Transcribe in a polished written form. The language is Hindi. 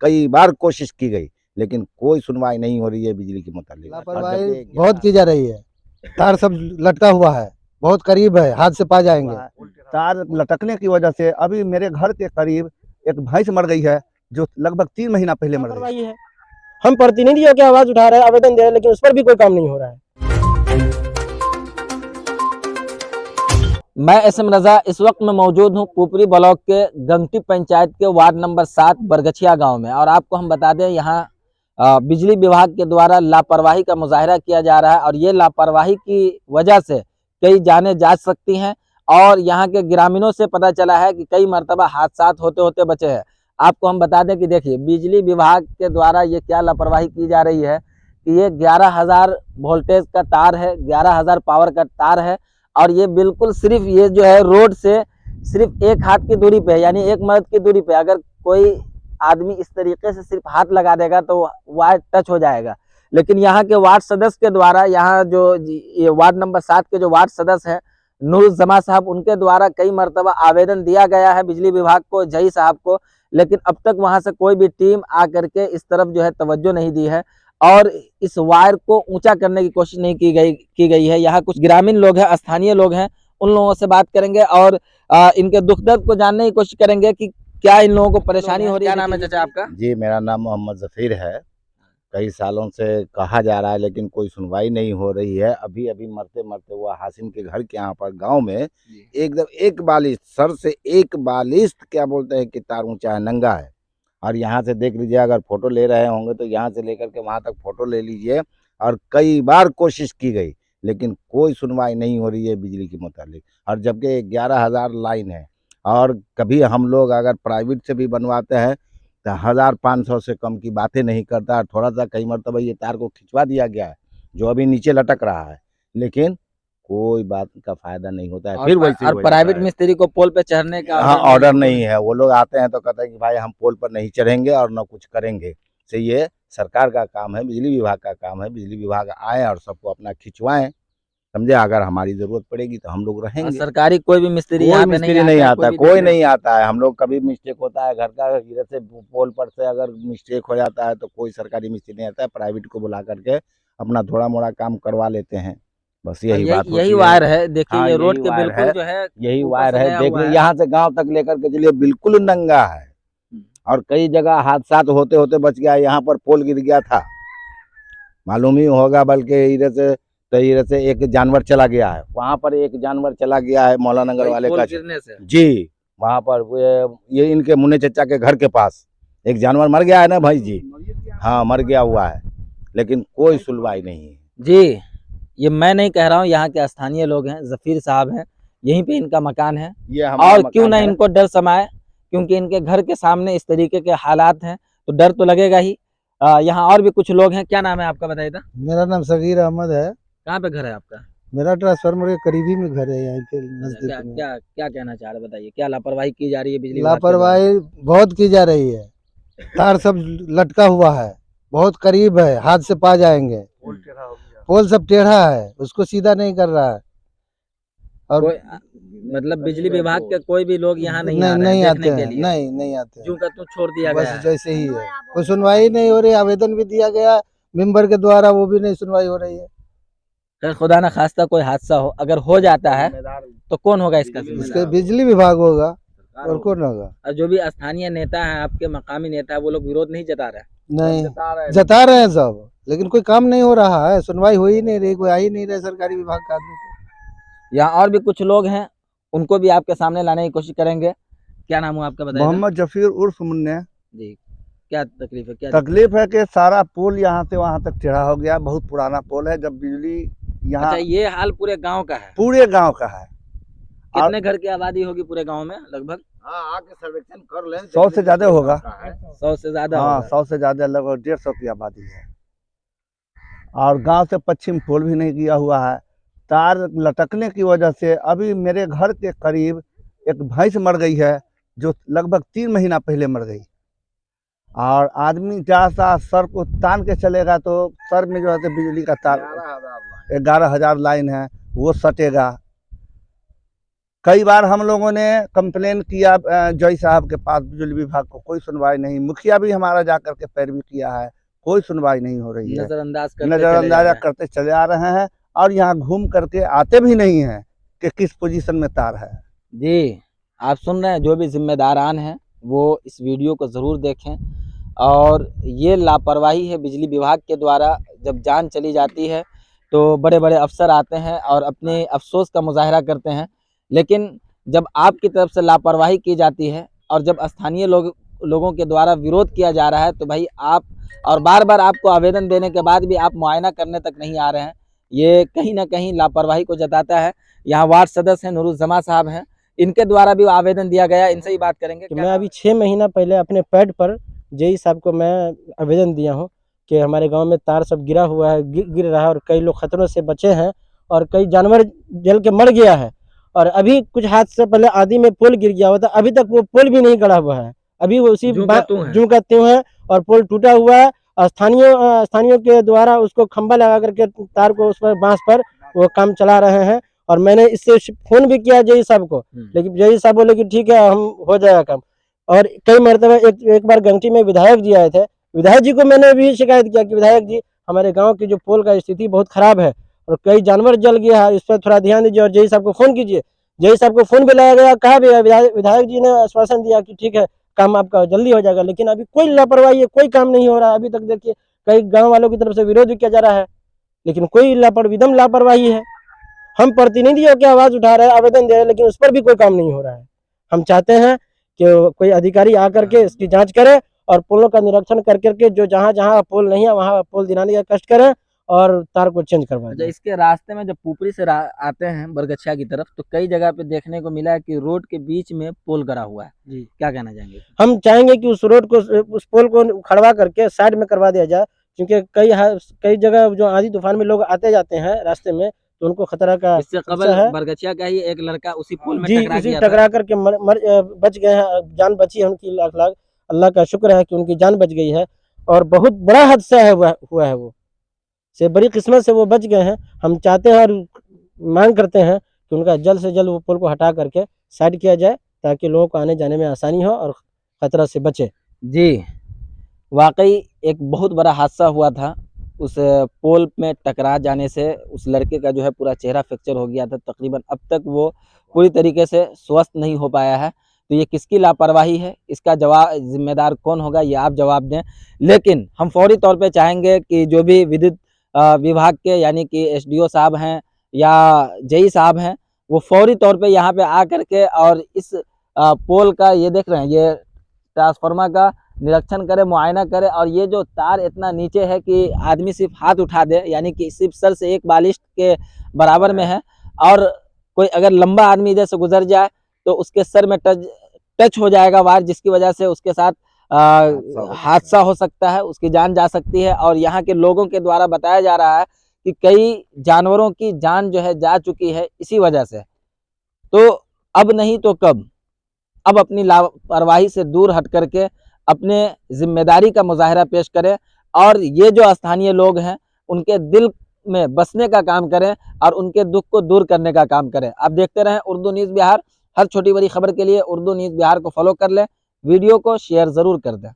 कई बार कोशिश की गई, लेकिन कोई सुनवाई नहीं हो रही है बिजली के मुतालिक। लापरवाही बहुत की जा रही है। तार सब लटका हुआ है, बहुत करीब है, हाथ से पा जाएंगे। तार लटकने की वजह से अभी मेरे घर के करीब एक भैंस मर गई है, जो लगभग 3 महीना पहले मर गई है। हम प्रतिनिधियों की आवाज उठा रहे हैं, आवेदन दे रहे हैं, लेकिन उस पर भी कोई काम नहीं हो रहा है। मैं एसएम रजा इस वक्त में मौजूद हूं पुपरी ब्लॉक के गंगटी पंचायत के वार्ड नंबर 7 बरगछिया गांव में, और आपको हम बता दें यहाँ बिजली विभाग के द्वारा लापरवाही का मुजाहरा किया जा रहा है, और ये लापरवाही की वजह से कई जानें जा सकती हैं। और यहाँ के ग्रामीणों से पता चला है कि कई मरतबा हादसा होते होते बचे हैं। आपको हम बता दें कि देखिए, बिजली विभाग के द्वारा ये क्या लापरवाही की जा रही है कि ये 11,000 वोल्टेज का तार है, 11,000 पावर का तार है, और ये बिल्कुल सिर्फ ये जो है रोड से सिर्फ 1 हाथ की दूरी पे, यानी 1 मर्द की दूरी पे अगर कोई आदमी इस तरीके से सिर्फ हाथ लगा देगा तो वायर टच हो जाएगा। लेकिन यहाँ के वार्ड सदस्य के द्वारा, यहाँ जो ये वार्ड नंबर 7 के जो वार्ड सदस्य हैं नूरुज़्ज़मा साहब, उनके द्वारा कई मरतबा आवेदन दिया गया है बिजली विभाग को, जई साहब को, लेकिन अब तक वहां से कोई भी टीम आकर के इस तरफ जो है तवज्जो नहीं दी है और इस वायर को ऊंचा करने की कोशिश नहीं की गई है। यहाँ कुछ ग्रामीण लोग हैं, स्थानीय लोग हैं, उन लोगों से बात करेंगे और इनके दुख दर्द को जानने की कोशिश करेंगे कि क्या इन लोगों को परेशानी हो रही है। क्या नाम है चाचा आपका? जी, मेरा नाम मोहम्मद जफीर है। कई सालों से कहा जा रहा है, लेकिन कोई सुनवाई नहीं हो रही है। अभी अभी मरते मरते हुआ हासिम के घर के यहाँ पर गांव में एकदम 1 बालिश, सर से 1 बालिश क्या बोलते हैं कि तार ऊंचा है, नंगा है। और यहाँ से देख लीजिए, अगर फोटो ले रहे होंगे तो यहाँ से लेकर के वहाँ तक फोटो ले लीजिए। और कई बार कोशिश की गई, लेकिन कोई सुनवाई नहीं हो रही है बिजली के मुतालिक। और जबकि 11,000 लाइन है, और कभी हम लोग अगर प्राइवेट से भी बनवाते हैं तो 1,500 से कम की बातें नहीं करता। थोड़ा सा कई मरतबा ये तार को खिंचवा दिया गया है, जो अभी नीचे लटक रहा है, लेकिन कोई बात का फायदा नहीं होता है। फिर वैसे और प्राइवेट मिस्त्री को पोल पे चढ़ने का ऑर्डर नहीं है। वो लोग आते हैं तो कहते हैं कि भाई हम पोल पर नहीं चढ़ेंगे और न कुछ करेंगे। से ये सरकार का काम है, बिजली विभाग का काम है। बिजली विभाग आए और सबको अपना खिंचवाएं, समझे। अगर हमारी जरूरत पड़ेगी तो हम लोग रहेंगे। सरकारी कोई भी मिस्त्री नहीं आता, कोई नहीं आता है। हम लोग कभी मिस्टेक होता है घर का, इधर से पोल पर से अगर मिस्टेक हो जाता है तो कोई सरकारी मिस्त्री नहीं आता है। प्राइवेट को बुला करके अपना थोड़ा मोड़ा काम करवा लेते हैं, बस यही बात होती है। यही वायर है, देखिए ये रोड के बिल्कुल जो है यही वायर है। देखिए यहाँ से गांव तक लेकर के चलिए, बिल्कुल नंगा है। और कई जगह हादसा होते होते बच गया। यहाँ पर पोल गिर गया था, मालूम ही होगा, बल्कि इधर से एक जानवर चला गया है। वहाँ पर एक जानवर चला गया है मौलाना नगर वाले का जी। वहाँ पर ये इनके मुन्ने चचा के घर के पास एक जानवर मर गया है ना भाई जी। हाँ, मर गया हुआ है, लेकिन कोई सुनवाई नहीं है जी। ये मैं नहीं कह रहा हूँ, यहाँ के स्थानीय लोग हैं, जफीर साहब हैं, यहीं पे इनका मकान है। और क्यों ना इनको डर समाए, क्योंकि इनके घर के सामने इस तरीके के हालात हैं तो डर तो लगेगा ही। यहाँ और भी कुछ लोग हैं। क्या नाम है आपका, बताइए? मेरा नाम सगीर अहमद है। कहाँ पे घर है आपका? मेरा ट्रांसफार्मर के करीबी में घर है, यहाँ के नजदीक में। क्या कहना चाह रहे, बताइए? क्या लापरवाही की जा रही है बिजली? लापरवाही बहुत की जा रही है। तार सब लटका हुआ है, बहुत करीब है, हाथ से पा जाएंगे। पोल सब टेढ़ा है, उसको सीधा नहीं कर रहा है। और मतलब बिजली विभाग के कोई भी लोग यहाँ नहीं आते हैं, नहीं आते हैं। तो छोड़ दिया गया, बस जैसे ही है, कोई सुनवाई नहीं हो रही। आवेदन भी दिया गया मेंबर के द्वारा, वो भी नहीं सुनवाई हो रही है। अगर खुदा ना खास्ता कोई हादसा हो, अगर हो जाता है तो कौन होगा इसका? बिजली विभाग होगा, और कौन होगा? और जो भी स्थानीय नेता है, आपके मकामी नेता है, वो लोग विरोध नहीं जता रहे? नहीं, जता रहे हैं सब, लेकिन कोई काम नहीं हो रहा है, सुनवाई हो ही नहीं रही, कोई आ ही नहीं रहे सरकारी विभाग का आदमी। तो यहाँ और भी कुछ लोग हैं, उनको भी आपके सामने लाने की कोशिश करेंगे। क्या नाम है आपका, बताइए? मोहम्मद जफीर उर्फ मुन्ने जी। क्या तकलीफ है? तकलीफ है कि सारा पोल यहाँ से वहाँ तक टेढ़ा हो गया। बहुत पुराना पोल है। जब बिजली यहाँ, अच्छा, ये हाल पूरे गांव का है? पूरे गांव का है। कितने घर की आबादी होगी पूरे गांव में लगभग? आके सर्वेक्षण कर लें, 100 से ज्यादा होगा। 100 से ज्यादा? हाँ, 100 से ज्यादा, लगभग 150 की आबादी है। और गांव से पश्चिम पोल भी नहीं किया हुआ है। तार लटकने की वजह से अभी मेरे घर के करीब एक भैंस मर गई है, जो लगभग 3 महीना पहले मर गई। और आदमी जहाँ सा सर को तान के चलेगा तो सर में जो है बिजली का तार 11,000 लाइन है, वो सटेगा। कई बार हम लोगों ने कंप्लेन किया जय साहब के पास, बिजली विभाग को, कोई सुनवाई नहीं। मुखिया भी हमारा जा करके पैरवी किया है, कोई सुनवाई नहीं हो रही है। नजरअंदाजा करते चले आ रहे हैं और यहाँ घूम करके आते भी नहीं हैं कि किस पोजीशन में तार है। जी, आप सुन रहे हैं, जो भी जिम्मेदारान हैं वो इस वीडियो को ज़रूर देखें। और ये लापरवाही है बिजली विभाग के द्वारा। जब जान चली जाती है तो बड़े बड़े अफसर आते हैं और अपने अफसोस का मुजाहरा करते हैं, लेकिन जब आपकी तरफ से लापरवाही की जाती है और जब स्थानीय लोगों के द्वारा विरोध किया जा रहा है तो भाई आप, और बार बार आपको आवेदन देने के बाद भी आप मुआयना करने तक नहीं आ रहे हैं, ये कहीं ना कहीं लापरवाही को जताता है। यहाँ वार्ड सदस्य हैं नूरुज़्ज़मा साहब हैं, इनके द्वारा भी आवेदन दिया गया, इनसे ही बात करेंगे। कि मैं अभी 6 महीना पहले अपने पैड पर जेई साहब को मैं आवेदन दिया हूँ कि हमारे गांव में तार सब गिरा हुआ है, गिर रहा है और कई लोग खतरों से बचे हैं और कई जानवर जल के मर गया है। और अभी कुछ हादसे पहले आदि में पोल गिर गया हुआ था, अभी तक वो पोल भी नहीं गड़ा हुआ है, अभी वो उसी जूं का त्यों है और पोल टूटा हुआ है। स्थानीयों के द्वारा उसको खंभा लगा करके तार को उस पर बांस पर वो काम चला रहे हैं। और मैंने इससे फोन भी किया जेई साहब को, लेकिन जेई साहब बोले कि ठीक है, हम हो जाएगा काम। और कई मरतबा एक बार गंगटी में विधायक जी आए थे, विधायक जी को मैंने भी शिकायत किया कि विधायक जी, हमारे गांव की जो पोल का स्थिति बहुत खराब है और कई जानवर जल गया है, इस पर थोड़ा ध्यान दीजिए और जेई साहब को फोन कीजिए। जेई साहब को फोन भी लगाया गया, कहा भी विधायक जी ने आश्वासन दिया कि ठीक है, काम आपका जल्दी हो जाएगा, लेकिन अभी कोई लापरवाही है, कोई काम नहीं हो रहा है। अभी तक देखिए कई गाँव वालों की तरफ से विरोध भी किया जा रहा है, लेकिन कोई विदम लापरवाही है। हम प्रतिनिधियों की आवाज उठा रहे हैं, आवेदन दे रहे हैं, लेकिन उस पर भी कोई काम नहीं हो रहा है। हम चाहते हैं कि कोई अधिकारी आकर के इसकी जांच करे और पोलों का निरीक्षण करके जो जहां पोल नहीं है वहां पोल दिलाने का कष्ट करें और तार को चेंज करवाएं। इसके रास्ते में जब पुपरी से आते हैं बरगछिया की तरफ तो कई जगह पे देखने को मिला है कि रोड के बीच में पोल गड़ा हुआ है। जी, क्या कहना चाहेंगे? हम चाहेंगे कि उस रोड को, उस पोल को उखड़वा करके साइड में करवा दिया जाए, क्योंकि कई जगह जो आंधी तूफान में लोग आते जाते हैं रास्ते में तो उनको खतरा का। इससे कबल बरगछिया का ही एक लड़का उसी पुल में टकरा करके बच गए हैं, जान बची है उनकी। लाख लाख अल्लाह का शुक्र है कि उनकी जान बच गई है और बहुत बड़ा हादसा हुआ है, वो से बड़ी किस्मत से वो बच गए हैं। हम चाहते हैं और मांग करते हैं कि उनका जल्द से जल्द वो पुल को हटा करके साइड किया जाए ताकि लोगों को आने जाने में आसानी हो और खतरा से बचे। जी, वाकई एक बहुत बड़ा हादसा हुआ था। उस पोल में टकरा जाने से उस लड़के का जो है पूरा चेहरा फ्रैक्चर हो गया था तकरीबन। अब तक वो पूरी तरीके से स्वस्थ नहीं हो पाया है। तो ये किसकी लापरवाही है, इसका जिम्मेदार कौन होगा, ये आप जवाब दें। लेकिन हम फौरी तौर पे चाहेंगे कि जो भी विद्युत विभाग के यानी कि एसडीओ साहब हैं या जेई साहब हैं, वो फौरी तौर पे यहाँ पे आ करके और इस पोल का, ये देख रहे हैं, ये ट्रांसफार्मर का निरीक्षण करे, मुआयना करे। और ये जो तार इतना नीचे है कि आदमी सिर्फ हाथ उठा दे, यानी कि सिर्फ सर से एक बालिश के बराबर में है, और कोई अगर लंबा आदमी इधर से गुजर जाए तो उसके सर में टच हो जाएगा वायर, जिसकी वजह से उसके साथ हादसा हो सकता है, उसकी जान जा सकती है। और यहाँ के लोगों के द्वारा बताया जा रहा है कि कई जानवरों की जान जो है जा चुकी है इसी वजह से। तो अब नहीं तो कब, अब अपनी लापरवाही से दूर हट करके अपने जिम्मेदारी का मुजाहरा पेश करें और ये जो स्थानीय लोग हैं उनके दिल में बसने का काम करें और उनके दुख को दूर करने का काम करें। आप देखते रहें उर्दू न्यूज़ बिहार। हर छोटी बड़ी खबर के लिए उर्दू न्यूज़ बिहार को फॉलो कर लें, वीडियो को शेयर ज़रूर कर दें।